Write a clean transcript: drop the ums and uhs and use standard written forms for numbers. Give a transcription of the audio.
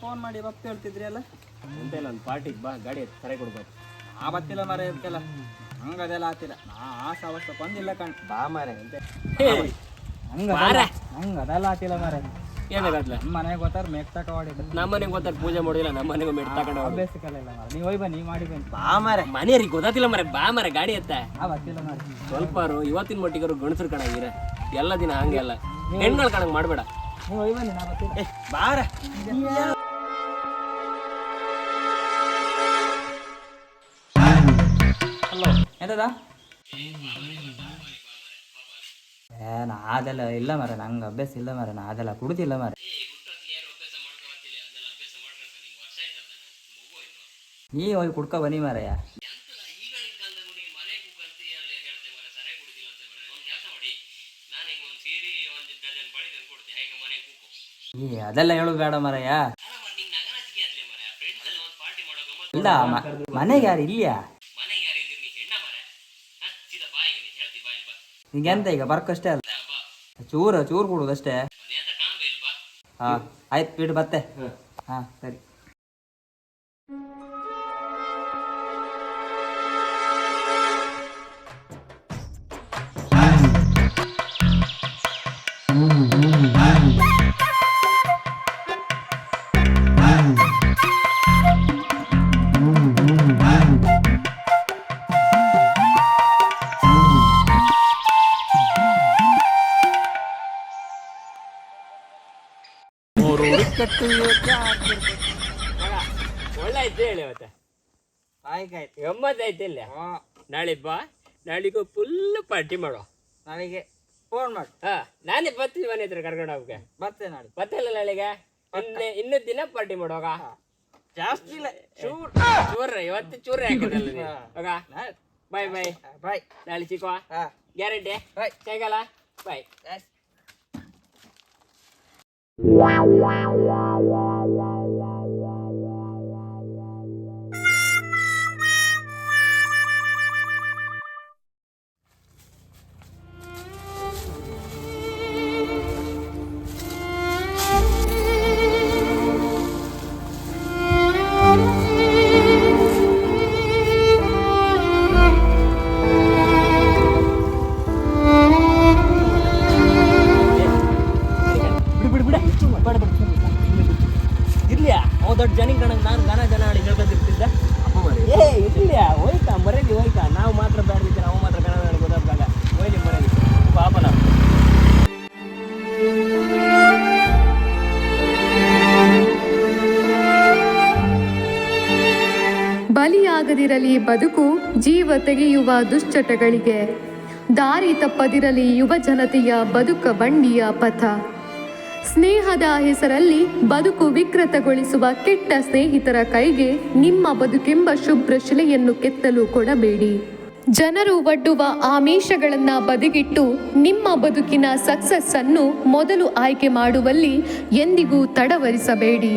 Phone ಮಾಡಿ ಬಪ್ಪ ಹೇಳ್ತಿದ್ರಿ ಅಲ್ಲ ಎಂತೆಲ್ಲ ಒಂದು ಪಾರ್ಟಿಗೆ ಬಾ ಗಾಡಿ ಕರೆ ಕೊಡ್ಬೇಕು. ಆ ಬತ್ತಿಲ್ಲ ಮರ ಇದಕ್ಕೆಲ್ಲ ಹಂಗ ಅದೆಲ್ಲ ಆತಿಲ್ಲ. ನಾ ಆ ಸಾವಸ್ಥ ಬಂದಿಲ್ಲ ಕಣ್ ಬಾ ಮಾರೆ ಹಂಗ ಅದೆಲ್ಲ ಆತಿಲ್ಲ ಮರ. ಏನಾಗತ್ಲ ನಮ್ಮ ಮನೆಗೆ ಗೊತ್ತಾರ ಮೇಕ್ ತಕ ಹೊಡಿದ. ನಮ್ಮ ಮನೆಗೆ ಗೊತ್ತಾರ ಪೂಜೆ ಮಾಡಿಲ್ಲ, ನಮ್ಮ ಮನೆಗೆ ಮೆಟ್ ತಗೊಂಡು ಬೇಸಿಕಲ್ಲ ಇಲ್ಲ ಮರ. ನೀವು ಹೋಯ್ ಬನ್ನಿ ಮಾಡಿ ಬನ್ನಿ. ಬಾ ಮಾರೆ ಮನೆಯವ್ರಿಗೆ ಗೊತ್ತಾತಿಲ್ಲ ಮರೆ. ಬಾ ಮಾರೆ ಗಾಡಿ ಎತ್ತ ಆ ಬತ್ತಿಲ್ಲ ಮರ. ಸ್ವಲ್ಪಾರು ಇವತ್ತಿನ ಮಟ್ಟಿಗರು ಗಣಸರು ಕಣಂಗಿರ ಎಲ್ಲ ದಿನ ಹಂಗೆಲ್ಲ ಹೆಣ್ಗಳು ಕಣಂಗ್ ಮಾಡಬೇಡ. ನೀವು ಹೋಯ್ ಬನ್ನಿ, ನಾ ಬರ್ತೀನಿ. ಬಾರ ಹಲೋ ಎಂತದ ನಾ ಅದೆಲ್ಲ ಇಲ್ಲ ಮರ. ನಂಗೆ ಅಭ್ಯಾಸ ಇಲ್ಲ ಮರ. ನಾ ಅದೆಲ್ಲ ಕುಡುದಿಲ್ಲ ಮರ. ನೀ ಹೋಗಿ ಕುಡ್ಕ ಬನ್ನಿ ಮಾರಯ್ಯ. ಅದೆಲ್ಲ ಹೇಳುದು ಬೇಡ ಮಾರಯ್ಯ. ಇಲ್ಲ ಮನೆಗೆ ಯಾರು ಇಲ್ಲಿಯಾ? ಈಗ ಎಂತ ಈಗ ಬರ್ಕಷ್ಟೇ ಅಲ್ಲ, ಚೂರು ಕೊಡುದಷ್ಟೇ. ಹಾ ಆಯ್ತು ಬಿಡು ಬತ್ತೆ. ಹಾ ಸರಿ. ಒಳ್ಳೆ ಆಯ್ತು ಹೇಳಿ ಅವತ್ತ ಆಯ್ತಾಯ್ತು, ಗಮ್ಮತ್ ಆಯ್ತು. ಇಲ್ಲ ನಾಳೆ ಬಾ, ನಾಳೆಗೂ ಫುಲ್ ಪಾರ್ಟಿ ಮಾಡೋ. ನಾಳೆಗೆ ಫೋನ್ ಮಾಡಿ. ಹಾ ನಾನೇ ಬರ್ತೀನಿ ಮನೆ ಹತ್ರ ಕರ್ಕೊಂಡು ಹೋಗಕ್ಕೆ. ಬರ್ತೇನೆ ನಾಳೆ. ಬರ್ತಲ್ಲ ನಾಳೆಗೆ ಇನ್ನೂ ದಿನ ಪಾರ್ಟಿ ಮಾಡೋಗ. ಜಾಸ್ತಿ ಇಲ್ಲ, ಚೂರ ಇವತ್ತು ಚೂರ ಹಾಕಿದಲ್ಲ ಹೋಗ. ಬಾಯ್ ಬಾಯ್ ಬಾಯ್. ನಾಳೆ ಸಿಕ್ಕುವ ಗ್ಯಾರಂಟಿ. ಬಾಯ್. ಸಾಯಂಕಾಲ ಬಾಯ್. ಇರ್ಲಿಯಾ ಅವ ದೊಡ್ಡ ಜನಿಗೆ ಕಣಂಗೆ ನಾನು ಜನ ಆಡಿ ಹೇಳ್ಕೊತಿರ್ತಿದ್ದ. ಇರ್ಲಿಯಾ ಹೋಯ್ತಾ ಮರೇಲಿ ಹೋಯ್ತಾ. ನಾವು ಮಾತ್ರ ಬೇರೆ ರೀತಿ ನಾವು ಮಾತ್ರ ಕನ್ನಡ ಗೊತ್ತಾಗ ಹೋಯ್ಲಿ ಮರೇಲಿ ಪಾಪ ನಾವು. ಬಲಿಯಾಗದಿರಲಿ ಬದುಕು ಜೀವ ತೆಗೆಯುವ ದುಶ್ಚಟಗಳಿಗೆ, ದಾರಿ ತಪ್ಪದಿರಲಿ ಯುವ ಜನತೆಯ ಬದುಕ ಬಂಡಿಯ ಪಥ. ಸ್ನೇಹದ ಹೆಸರಲ್ಲಿ ಬದುಕು ವಿಕೃತಗೊಳಿಸುವ ಕೆಟ್ಟ ಸ್ನೇಹಿತರ ಕೈಗೆ ನಿಮ್ಮ ಬದುಕೆಂಬ ಶುಭ್ರ ಶಿಲೆಯನ್ನು ಕೆತ್ತಲು ಕೊಡಬೇಡಿ. ಜನರು ಒಡ್ಡುವ ಆಮಿಷಗಳನ್ನು ಬದಿಗಿಟ್ಟು ನಿಮ್ಮ ಬದುಕಿನ ಸಕ್ಸಸ್ ಅನ್ನು ಮೊದಲು ಆಯ್ಕೆ ಮಾಡುವಲ್ಲಿ ಎಂದಿಗೂ ತಡವರಿಸಬೇಡಿ.